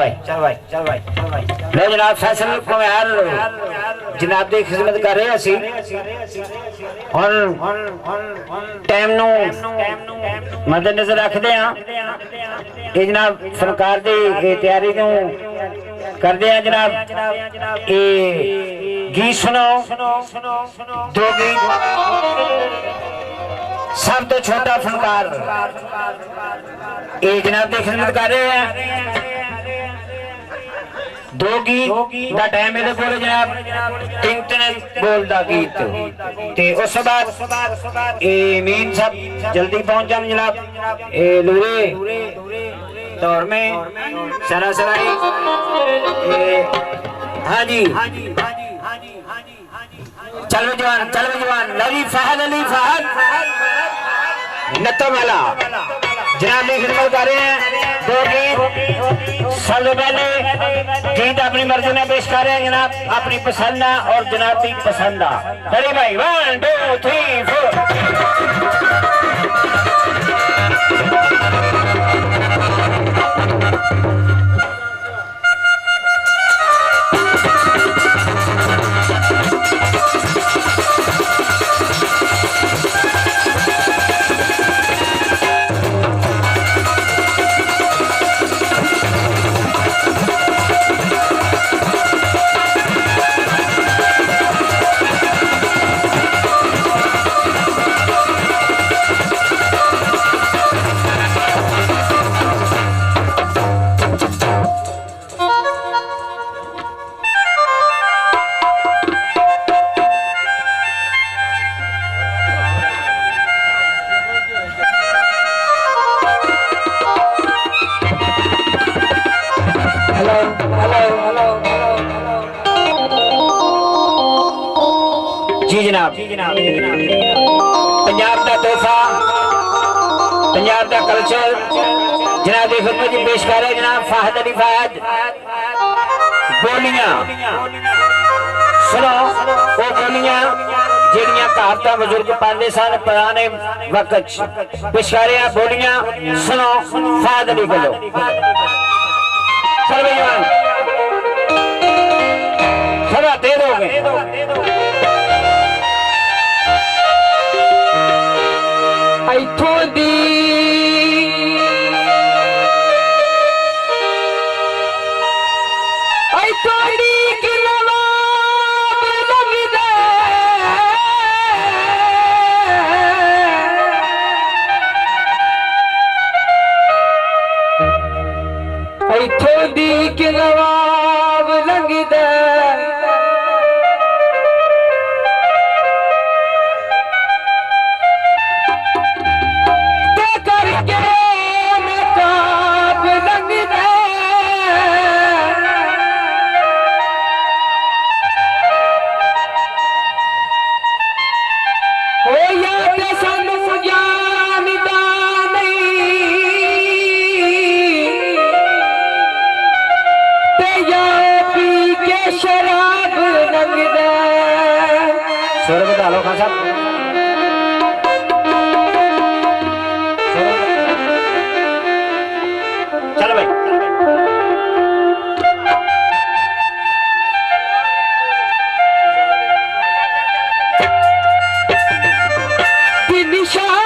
लो जनाब फैसल कुमार जनाब दी खिदमत कर रहे असी और टाइम नु मद्देनजर रखते हैं ये जनाब फनकार दी तैयारी नु करते हैं जनाब ये गीत सुनो दो गीत सब तो छोटा फनकार ये जनाब की खिदमत कर रहे हैं दो गीत का टाइम है बोले जनाब तीन बोल दा गीत ते उस बाद ये मीन सब जल्दी पहुंच जाए जनाब ये लूरे दौर में सरा सराई हाँ जी चलो जवान अली फहद नत्तो वाला जनाब की खिदमत कर रहे हैं दो गीत सबसे पहले गीत अपनी मर्जी में पेश कर रहे हैं जनाब अपनी पसंद और जनाब की पसंद अरे भाई 1 2 3 जी जनाब पंजाब का तोहफा पंजाब का कल्चर जनाब की खिदमत में पेश कर रहे जनाब फाहद अली फायद बोलियां सुनो वो बोलियां ਜਿਹੜੀਆਂ ਕਹਾਵਤਾਂ बुजुर्ग पाते सन पुराने वक्त पेश कर रहे बोलियां सुनो फायद अली बोलो थोड़ा देर हो गए इथों दी कि नवाब लंघदा सुर बता लो खान साहब चलो भाई निशा